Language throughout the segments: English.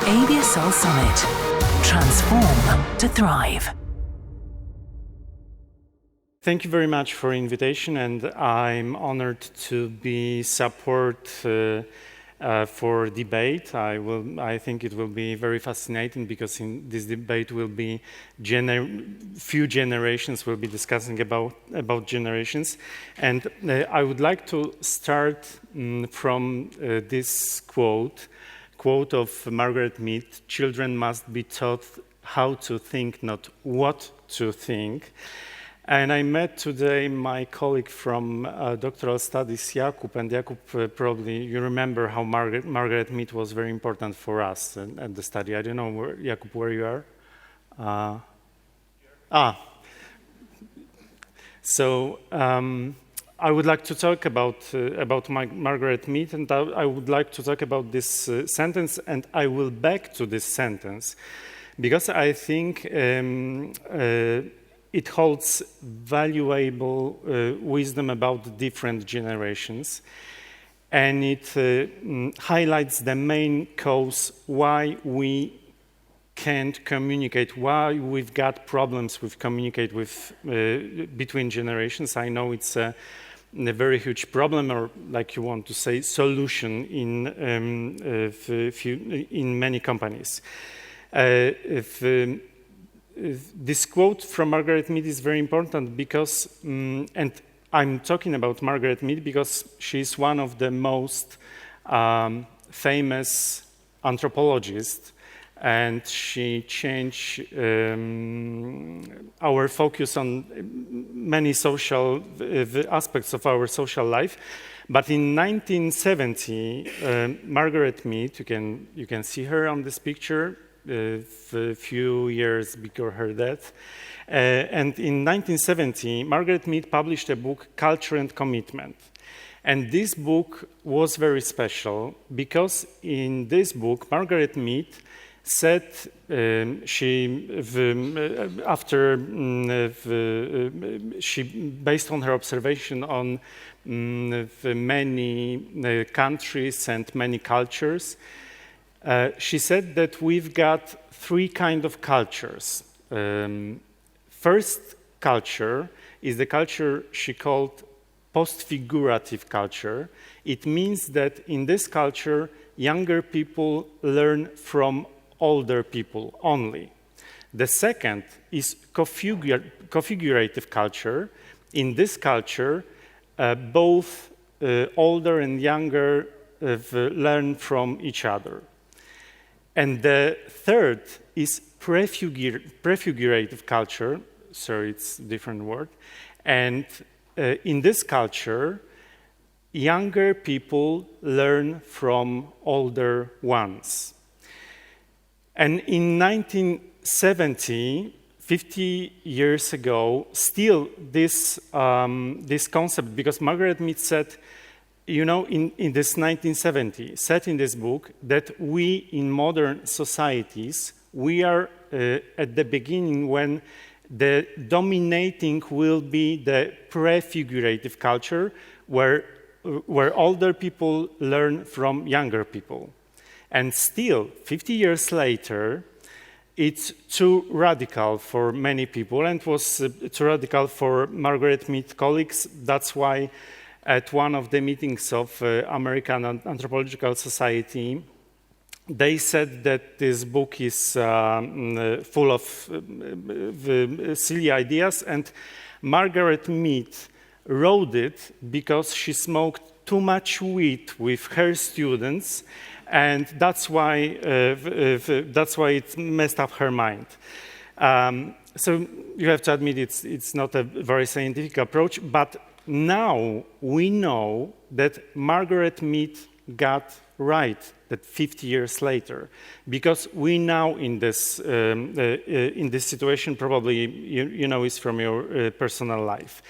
ABSL Summit. Transform to thrive. Thank you very much for the invitation, and I'm honored to be support for debate. I think it will be very fascinating because in this debate will be few generations will be discussing about generations, and I would like to start from this quote of Margaret Mead: "Children must be taught how to think, not what to think." And I met today my colleague from doctoral studies, Jakub, and Jakub, probably you remember how Margaret Mead was very important for us at the study. I don't know, Jakub, where you are? So I would like to talk about Margaret Mead, and I would like to talk about this sentence, and I will back to this sentence because I think it holds valuable wisdom about different generations, and it highlights the main cause why we can't communicate, why we've got problems with communicate with between generations. I know it's a very huge problem, or like you want to say, solution in many companies. This quote from Margaret Mead is very important because, and I'm talking about Margaret Mead because she's one of the most famous anthropologists, and she changed our focus on many social aspects of our social life. But in 1970, Margaret Mead, you can see her on this picture, a few years before her death. And in 1970, Margaret Mead published a book, Culture and Commitment. And this book was very special because in this book, Margaret Mead said she based on her observation on many countries and many cultures, she said that we've got three kinds of cultures. First culture is the culture she called post-figurative culture. It means that in this culture, younger people learn from older people only. The second is configurative culture. In this culture, both older and younger learn from each other. And the third is prefigurative culture. Sorry, it's a different word. And in this culture, younger people learn from older ones. And in 1970, 50 years ago, still this concept, because Margaret Mead said, you know, in this 1970, said in this book that we in modern societies, we are at the beginning when the dominating will be the prefigurative culture where older people learn from younger people. And still, 50 years later, it's too radical for many people, and was too radical for Margaret Mead colleagues. That's why at one of the meetings of American Anthropological Society, they said that this book is full of silly ideas, and Margaret Mead wrote it because she smoked too much weed with her students, and that's why it messed up her mind. So you have to admit it's not a very scientific approach, but now we know that Margaret Mead got right that 50 years later, because we now in this situation, probably you know it's from your personal life.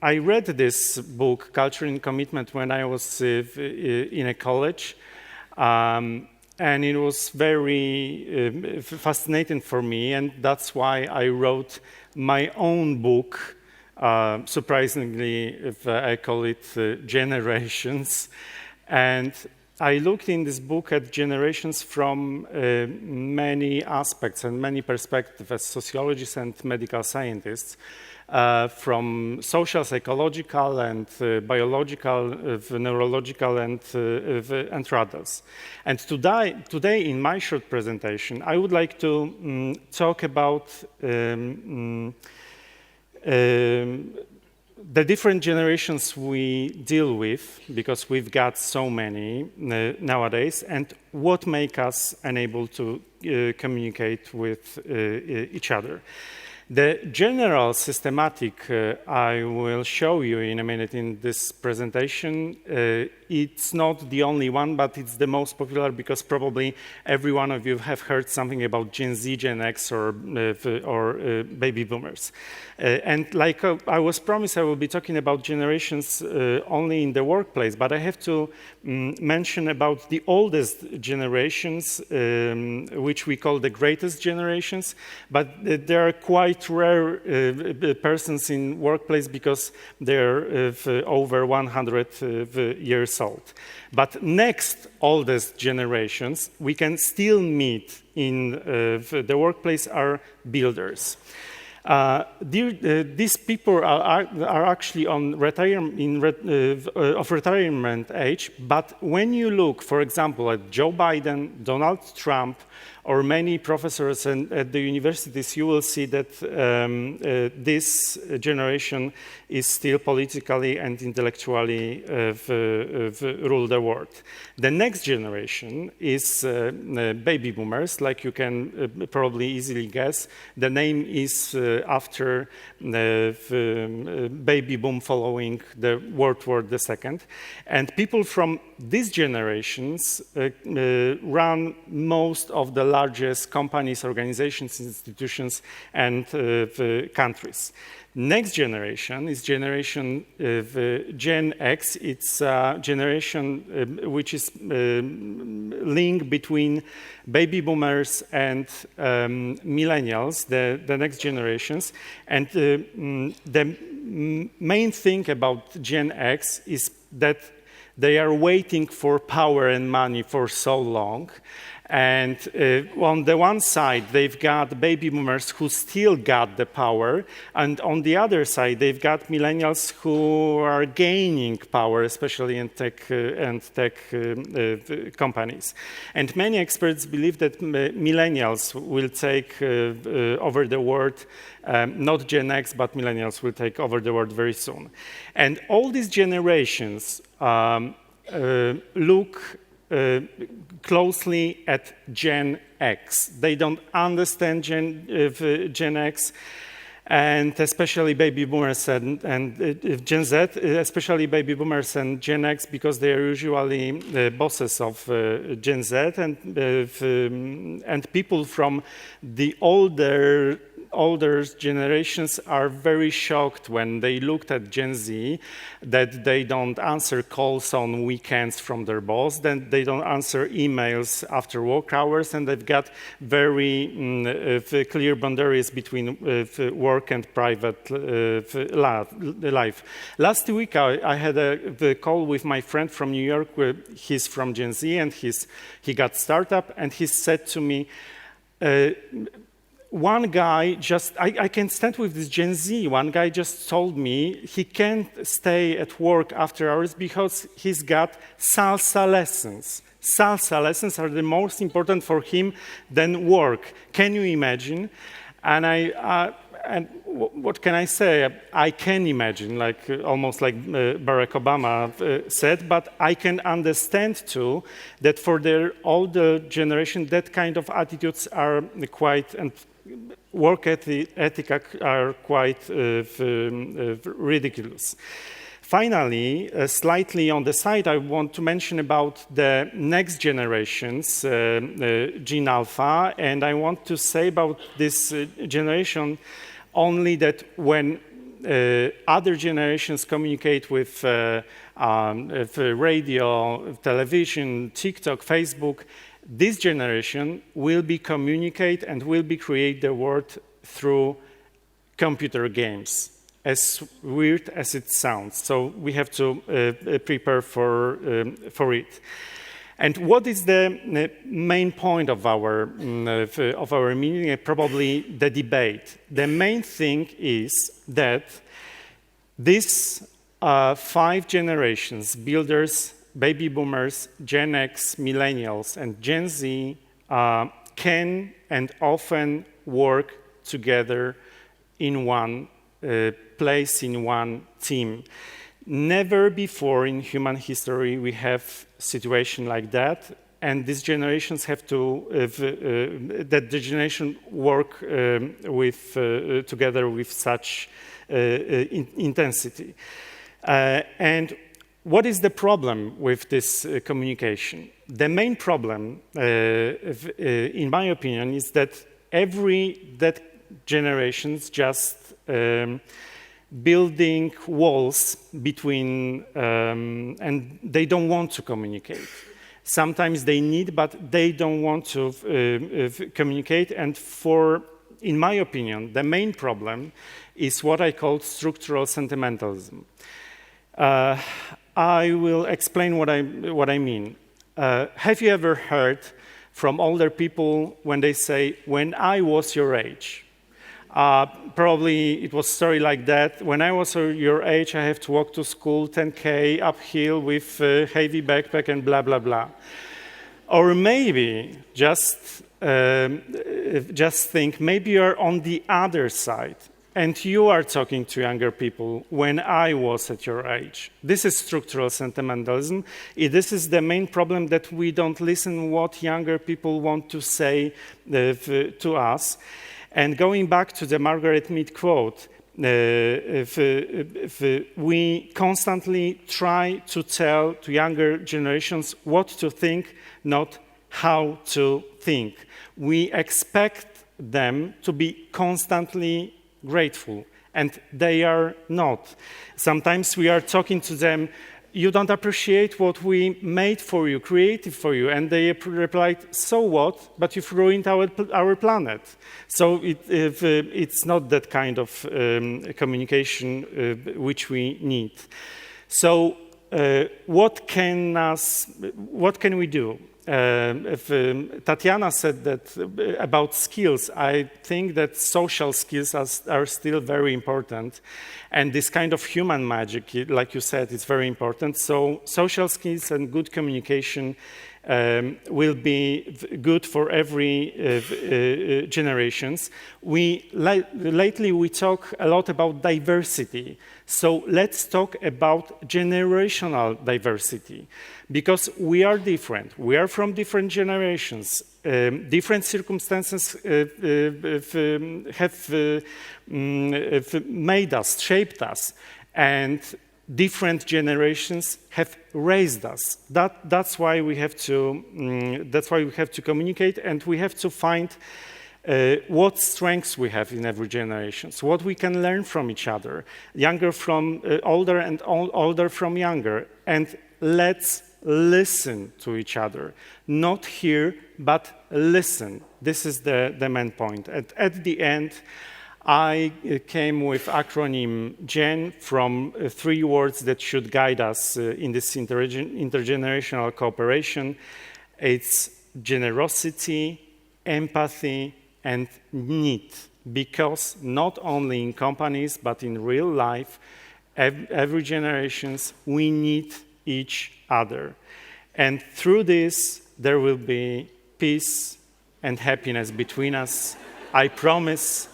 I read this book, Culture and Commitment, when I was in a college, and it was very fascinating for me, and that's why I wrote my own book. Surprisingly, I call it Generations. And I looked in this book at generations from many aspects and many perspectives as sociologists and medical scientists, from social, psychological, and biological, neurological, and others. And today, in my short presentation, I would like to talk about the different generations we deal with, because we've got so many nowadays, and what make us unable to communicate with each other. The general systematic I will show you in a minute in this presentation, it's not the only one, but it's the most popular because probably every one of you have heard something about Gen Z, Gen X, or baby boomers. And like I was promised, I will be talking about generations only in the workplace, but I have to mention about the oldest generations, which we call the greatest generations, but there are quite rare persons in workplace because they're over 100 years old. But next oldest generations we can still meet in the workplace are builders. These people are actually on retirement age, but when you look, for example, at Joe Biden, Donald Trump, or many professors at the universities, you will see that this generation is still politically and intellectually rule the world. The next generation is baby boomers, like you can probably easily guess. The name is after the baby boom following the World War II. And people from these generations run most of the largest companies, organizations, institutions, and countries. Next generation is generation Gen X. It's a generation which is link between baby boomers and millennials, the next generations. And the main thing about Gen X is that they are waiting for power and money for so long. And on the one side, they've got baby boomers who still got the power, and on the other side, they've got millennials who are gaining power, especially in tech companies. And many experts believe that millennials will take over the world. Not Gen X, but millennials will take over the world very soon. And all these generations look closely at Gen X. They don't understand Gen X, and especially baby boomers and Gen Z, especially baby boomers and Gen X, because they are usually the bosses of Gen Z, and people from the older generations are very shocked when they looked at Gen Z that they don't answer calls on weekends from their boss, then they don't answer emails after work hours, and they've got very clear boundaries between work and private life. Last week I had a call with my friend from New York. He's from Gen Z, and he got startup, and he said to me, one guy I can stand with this Gen Z. One guy just told me he can't stay at work after hours because he's got salsa lessons. Salsa lessons are the most important for him than work. Can you imagine? And and what can I say? I can imagine, almost like Barack Obama said, but I can understand too that for their older generation, that kind of attitudes are quite, and work ethic are quite ridiculous. Finally, slightly on the side, I want to mention about the next generations, Gen Alpha, and I want to say about this generation only that when other generations communicate with radio, television, TikTok, Facebook, this generation will be communicate and will be create the world through computer games, as weird as it sounds. So we have to prepare for it. And what is the main point of our meeting? Probably the debate. The main thing is that these 5 generations, builders, baby boomers, Gen X, millennials, and Gen Z, can and often work together in one place, in one team. Never before in human history we have a situation like that, and these generations have to, that the generation work together with such intensity. And what is the problem with this communication? The main problem, in my opinion, is that that generations just building walls between, and they don't want to communicate. Sometimes they need, but they don't want to communicate. And in my opinion, the main problem is what I call structural sentimentalism. I will explain what I mean. Have you ever heard from older people when they say, "When I was your age"? Probably it was a story like that. When I was your age, I have to walk to school 10K uphill with a heavy backpack and blah, blah, blah. Or maybe just think, maybe you're on the other side and you are talking to younger people when I was at your age. This is structural sentimentalism. This is the main problem, that we don't listen what younger people want to say to us. And going back to the Margaret Mead quote, we constantly try to tell to younger generations what to think, not how to think. We expect them to be constantly grateful, and they are not. Sometimes we are talking to them, "You don't appreciate what we made for you, created for you," and they replied, "So what? But you've ruined our planet." So it's not that kind of communication which we need. So what can we do? Tatiana said that about skills. I think that social skills are still very important, and this kind of human magic, like you said, is very important. So social skills and good communication will be good for every generations. Lately we talk a lot about diversity. So let's talk about generational diversity, because we are different. We are from different generations. Different circumstances have made us, shaped us, and different generations have raised us. That's why we have to. That's why we have to communicate, and we have to find what strengths we have in every generation, so what we can learn from each other, younger from older and older from younger, and let's listen to each other. Not hear, but listen. This is the main point. At the end, I came with acronym GEN from 3 words that should guide us in this intergenerational cooperation. It's generosity, empathy, and need. Because not only in companies, but in real life, every generations, we need each other. And through this, there will be peace and happiness between us. I promise.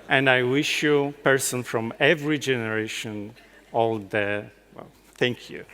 And I wish you, person from every generation, all the, well, thank you.